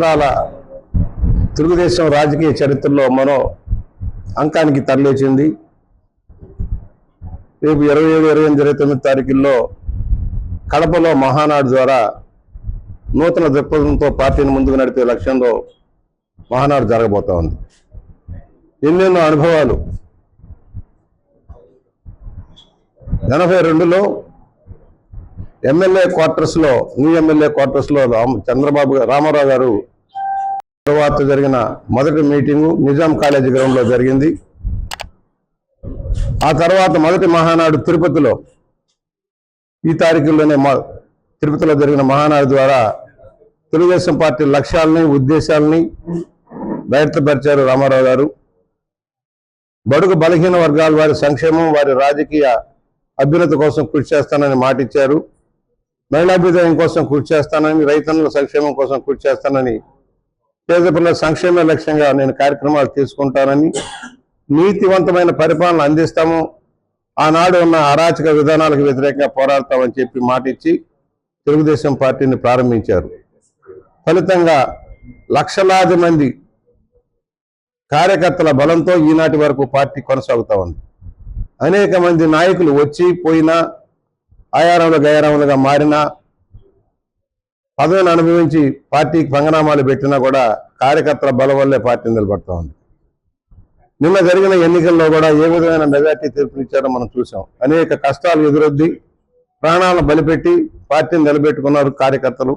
సంవత్సరాల తెలుగుదేశం రాజకీయ చరిత్రలో మరో అంకానికి తరలించింది. రేపు 27, 28, 29 తారీఖుల్లో కడపలో మహానాడు ద్వారా నూతన దృక్పథంతో పార్టీని ముందుకు నడిపే లక్ష్యంలో మహానాడు జరగబోతా ఉంది. ఎన్నెన్నో అనుభవాలు 82లో ఎమ్మెల్యే క్వార్టర్స్లో న్యూ ఎమ్మెల్యే క్వార్టర్స్లో రామారావు గారు తర్వాత జరిగిన మొదటి మీటింగు నిజాం కాలేజీ గ్రౌండ్లో జరిగింది. ఆ తర్వాత మొదటి మహానాడు తిరుపతిలో ఈ తారీఖుల్లోనే తిరుపతిలో జరిగిన మహానాడు ద్వారా తెలుగుదేశం పార్టీ లక్ష్యాలని ఉద్దేశాలని బయటపరిచారు రామారావు గారు. బడుగు బలహీన వర్గాల వారి సంక్షేమం, వారి రాజకీయ అభ్యున్నతి కోసం కృషి చేస్తానని మాటిచ్చారు. మహిళాభ్యుదయం కోసం కృషి చేస్తానని, రైతన్నుల సంక్షేమం కోసం కృషి చేస్తానని, పేద పిల్లల సంక్షేమ లక్ష్యంగా నేను కార్యక్రమాలు తీసుకుంటానని, నీతివంతమైన పరిపాలన అందిస్తాము, ఆనాడు ఉన్న అరాచక విధానాలకు వ్యతిరేకంగా పోరాడతామని చెప్పి మాటిచ్చి తెలుగుదేశం పార్టీని ప్రారంభించారు. ఫలితంగా లక్షలాది మంది కార్యకర్తల బలంతో ఈనాటి వరకు పార్టీ కొనసాగుతా ఉంది. అనేక మంది నాయకులు వచ్చి పోయినా, ఆయారములు గయారములుగా మారినా, పదవిని అనుభవించి పార్టీకి పంగనామాలు పెట్టినా కూడా కార్యకర్తల బలం వల్లే పార్టీ నిలబడతా ఉంది. నిన్న జరిగిన ఎన్నికల్లో కూడా ఏ విధమైన మెజార్టీ తీర్పునిచ్చారో మనం చూసాం. అనేక కష్టాలు ఎదురొద్ది ప్రాణాలను బలిపెట్టి పార్టీని నిలబెట్టుకున్నారు కార్యకర్తలు.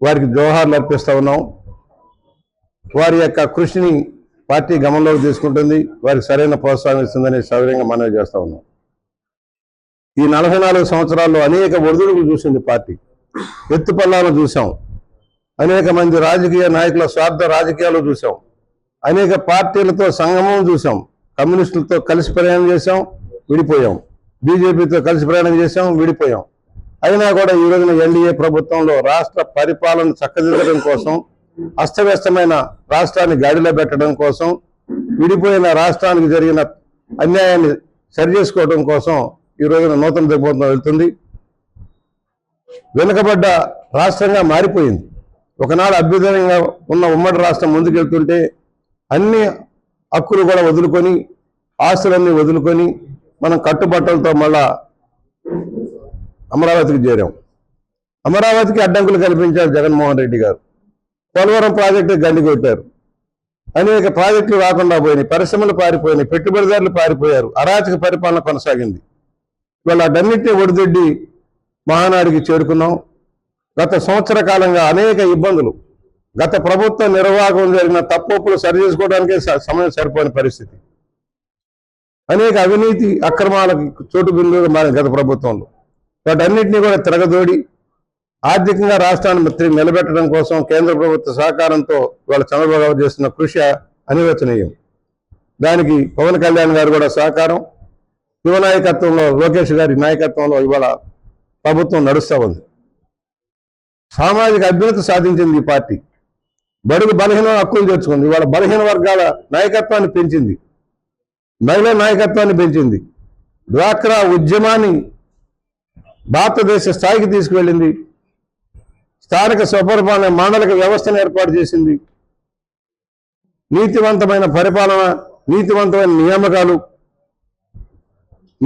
వారికి జోహార్లు అర్పిస్తూ ఉన్నాం. వారి యొక్క కృషిని పార్టీ గమనంలోకి తీసుకుంటుంది, వారికి సరైన ప్రోత్సాహం ఇస్తుందని సౌకర్యంగా మనవి చేస్తూ ఉన్నాం. ఈ 44 సంవత్సరాల్లో అనేక ఒడిదుడుకులు చూసింది పార్టీ. ఎత్తుపల్లాలను చూసాం, అనేక మంది రాజకీయ నాయకుల స్వార్థ రాజకీయాలు చూసాం, అనేక పార్టీలతో సంగమం చూసాం, కమ్యూనిస్టులతో కలిసి ప్రయాణం చేశాం, విడిపోయాం, బీజేపీతో కలిసి ప్రయాణం చేశాం, విడిపోయాం. అయినా కూడా ఈ రోజున ఎన్డీఏ ప్రభుత్వంలో రాష్ట్ర పరిపాలన చక్కదిద్దడం కోసం, అస్తవ్యస్తమైన రాష్ట్రాన్ని గాడిలో పెట్టడం కోసం, విడిపోయిన రాష్ట్రానికి జరిగిన అన్యాయాన్ని సరిచేసుకోవడం కోసం ఈ రోజున నూతన దిగ్బంధం వెళ్తుంది. వెనుకబడ్డ రాష్ట్రంగా మారిపోయింది. ఒకనాడు అభ్యుదయంగా ఉన్న ఉమ్మడి రాష్ట్రం ముందుకెళ్తుంటే అన్ని హక్కులు కూడా వదులుకొని, ఆస్తులన్నీ వదులుకొని మనం కట్టుబట్టలతో మళ్ళా అమరావతికి చేరాం. అమరావతికి అడ్డంకులు కల్పించారు జగన్మోహన్ రెడ్డి గారు. పోలవరం ప్రాజెక్టు గండి కొట్టారు. అనేక ప్రాజెక్టులు రాకుండా పోయినాయి, పరిశ్రమలు పారిపోయినాయి, పెట్టుబడిదారులు పారిపోయారు, అరాచక పరిపాలన కొనసాగింది. ఇవాళ అన్నింటినీ ఒడిదిడ్డి మహానాడికి చేరుకున్నాం. గత సంవత్సర కాలంగా అనేక ఇబ్బందులు, గత ప్రభుత్వ నిర్వాహకం జరిగిన తప్పులు సరిచేసుకోవడానికే సమయం సరిపోని పరిస్థితి, అనేక అవినీతి అక్రమాలకు చోటు బిందువుగా మారింది గత ప్రభుత్వంలో. వాటన్నింటినీ కూడా తిరగదోడి ఆర్థికంగా రాష్ట్రాన్ని నిలబెట్టడం కోసం కేంద్ర ప్రభుత్వ సహకారంతో ఇవాళ చంద్రబాబు చేస్తున్న కృషి అనిర్వచనీయం. దానికి పవన్ కళ్యాణ్ గారు కూడా సహకారం, యువ నాయకత్వంలో లోకేష్ గారి నాయకత్వంలో ఇవాళ ప్రభుత్వం నడుస్తూ ఉంది. సామాజిక అభ్యున్నతి సాధించింది ఈ పార్టీ. బడుగు బలహీన హక్కులు తెచ్చుకుంది. ఇవాళ బలహీన వర్గాల నాయకత్వాన్ని పెంచింది, మహిళా నాయకత్వాన్ని పెంచింది, డ్వాక్రా ఉద్యమాన్ని భారతదేశ స్థాయికి తీసుకువెళ్ళింది, స్థానిక స్వపరిపాలన మండలిక వ్యవస్థను ఏర్పాటు చేసింది, నీతివంతమైన పరిపాలన, నీతివంతమైన నియామకాలు,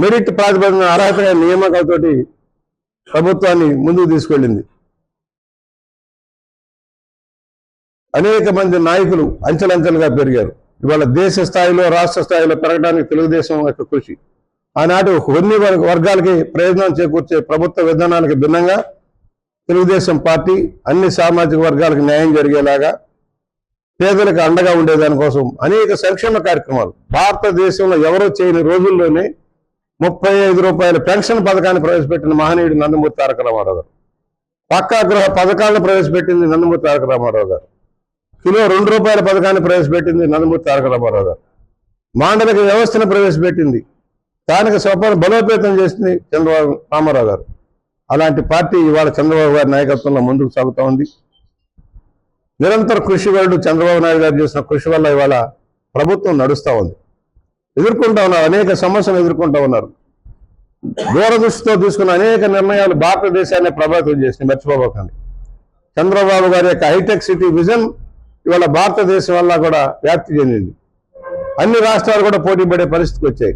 మెరిట్ ప్రాతిపదికన అర్హత నియామకాలతోటి ప్రభుత్వాన్ని ముందుకు తీసుకెళ్ళింది. అనేక మంది నాయకులు అంచెలంచెలుగా పెరిగారు. ఇవాళ దేశ స్థాయిలో, రాష్ట్ర స్థాయిలో పెరగడానికి తెలుగుదేశం యొక్క కృషి. ఆనాడు కొన్ని వర్గాలకి ప్రయోజనం చేకూర్చే ప్రభుత్వ విధానానికి భిన్నంగా తెలుగుదేశం పార్టీ అన్ని సామాజిక వర్గాలకు న్యాయం జరిగేలాగా, పేదలకు అండగా ఉండేదానికోసం అనేక సంక్షేమ కార్యక్రమాలు, భారతదేశంలో ఎవరో చేయని రోజుల్లోనే 35 రూపాయల పెన్షన్ పథకాన్ని ప్రవేశపెట్టిన మహనీయుడు నందమూరి తారక రామారావు గారు. పక్కా గృహ పథకాలను ప్రవేశపెట్టింది నందమూరి తారక రామారావు గారు. కిలో 2 రూపాయల పథకాన్ని ప్రవేశపెట్టింది నందమూరి తారక రామారావు గారు. మాండలిక వ్యవస్థను ప్రవేశపెట్టింది, స్థానిక స్వపన బలోపేతం చేసింది చంద్రబాబు రామారావు గారు. అలాంటి పార్టీ ఇవాళ చంద్రబాబు గారి నాయకత్వంలో ముందుకు సాగుతూ ఉంది. నిరంతర కృషి వల్ల చంద్రబాబు నాయుడు గారు చేసిన కృషి వల్ల ఇవాళ ప్రభుత్వం నడుస్తూ ఉంది. ఎదుర్కొంటూ ఉన్నారు, అనేక సమస్యలు ఎదుర్కొంటూ ఉన్నారు. దూరదృష్టితో తీసుకున్న అనేక నిర్ణయాలు భారతదేశాన్ని ప్రభావితం చేసినాయి, మర్చిపోబోకండి. చంద్రబాబు గారి యొక్క హైటెక్ సిటీ విజన్ ఇవాళ భారతదేశం వల్ల కూడా వ్యాప్తి చెందింది. అన్ని రాష్ట్రాలు కూడా పోటీ పడే పరిస్థితికి వచ్చాయి.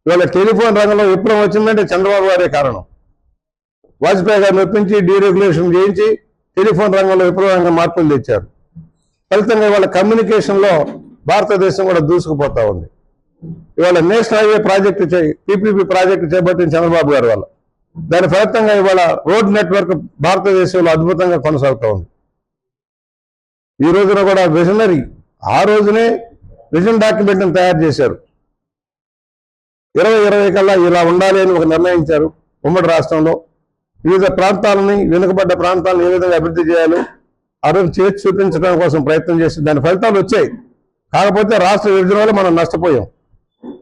ఇవాళ టెలిఫోన్ రంగంలో విప్లవం వచ్చిందంటే చంద్రబాబు గారే కారణం. వాజ్పేయి గారిని ఒప్పించి డీరెగ్యులేషన్ చేయించి టెలిఫోన్ రంగంలో విప్లవంగా మార్పులు తెచ్చారు. ఫలితంగా ఇవాళ కమ్యూనికేషన్లో భారతదేశం కూడా దూసుకుపోతా ఉంది. ఇవాళ national highway project PPP project చేపట్టిన చంద్రబాబు గారి వల్ల దాని ఫలితంగా ఇవాళ రోడ్ నెట్వర్క్ భారతదేశంలో అద్భుతంగా కొనసాగుతూ ఉంది. ఈ రోజున కూడా విజనరీ ఆ రోజునే విజన్ డాక్యుమెంట్ని తయారు చేశారు. 2020 కల్లా ఇలా ఉండాలి అని ఒక నిర్ణయించారు. ఉమ్మడి రాష్ట్రంలో వివిధ ప్రాంతాలని, వెనుకబడ్డ ప్రాంతాలను ఏ విధంగా అభివృద్ధి చేయాలో ఆ రోజు చేసి చూపించడం కోసం ప్రయత్నం చేసి దాని ఫలితాలు వచ్చాయి. కాకపోతే రాష్ట్ర విభజన వల్ల మనం నష్టపోయాం.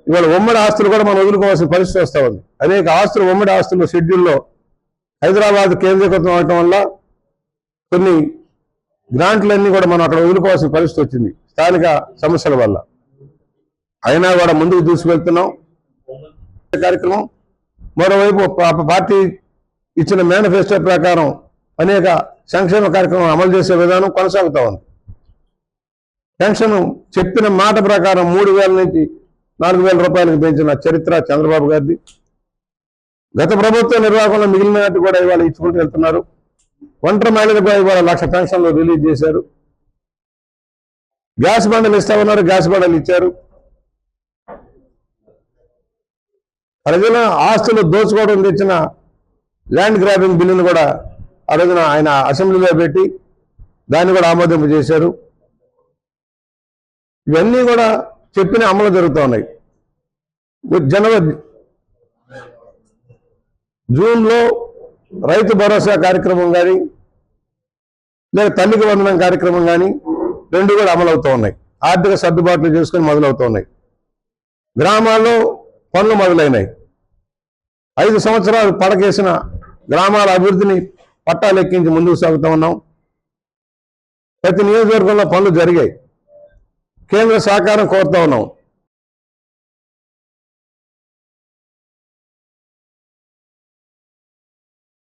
ఇవాళ ఉమ్మడి ఆస్తులు కూడా మనం వదులుకోవాల్సిన పరిస్థితి వస్తూ ఉంది. అనేక ఆస్తులు ఉమ్మడి ఆస్తులు షెడ్యూల్లో హైదరాబాద్ కేంద్రీకృతం అవడం వల్ల కొన్ని గ్రాంట్లన్నీ కూడా మనం అక్కడ వదులుకోవాల్సిన పరిస్థితి వచ్చింది స్థానిక సమస్యల వల్ల. అయినా కూడా ముందుకు దూసుకెళ్తున్నాం కార్యక్రమం. మరోవైపు పార్టీ ఇచ్చిన మేనిఫెస్టో ప్రకారం అనేక సంక్షేమ కార్యక్రమం అమలు చేసే విధానం కొనసాగుతూ ఉంది. పెన్షన్ చెప్పిన మాట ప్రకారం 3,000 నుంచి 4,000 రూపాయలకు పెంచిన చరిత్ర చంద్రబాబు గారిది. గత ప్రభుత్వ నిర్వాహకంలో మిగిలినట్టు కూడా ఇవాళ ఇచ్చుకుంటూ వెళ్తున్నారు. ఒంటరి మహిళలకు ఇవాళ 1,00,000 పెన్షన్లు రిలీజ్ చేశారు. గ్యాస్ బండలు ఇస్తామన్నారు, గ్యాస్ బండలు ఇచ్చారు. ప్రజల ఆస్తులు దోచుకోవడం తెచ్చిన ల్యాండ్ గ్రాబింగ్ బిల్లును కూడా ఆ రోజున ఆయన అసెంబ్లీలో పెట్టి దాన్ని కూడా ఆమోదింపు చేశారు. ఇవన్నీ కూడా చెప్పిన అమలు జరుగుతూ ఉన్నాయి. జూన్లో రైతు భరోసా కార్యక్రమం కానీ లేదా తల్లికి వందనం కార్యక్రమం కానీ రెండు కూడా అమలవుతూ ఉన్నాయి. ఆర్థిక సర్దుబాట్లు చేసుకుని మొదలవుతూ ఉన్నాయి. గ్రామాల్లో పనులు మొదలైనాయి. 5 సంవత్సరాలు పడకేసిన గ్రామాల అభివృద్ధిని పట్టాలెక్కించి ముందుకు సాగుతూ ఉన్నాం. ప్రతి నియోజకవర్గంలో పనులు జరిగాయి. కేంద్ర సహకారం కోరుతూ ఉన్నాం.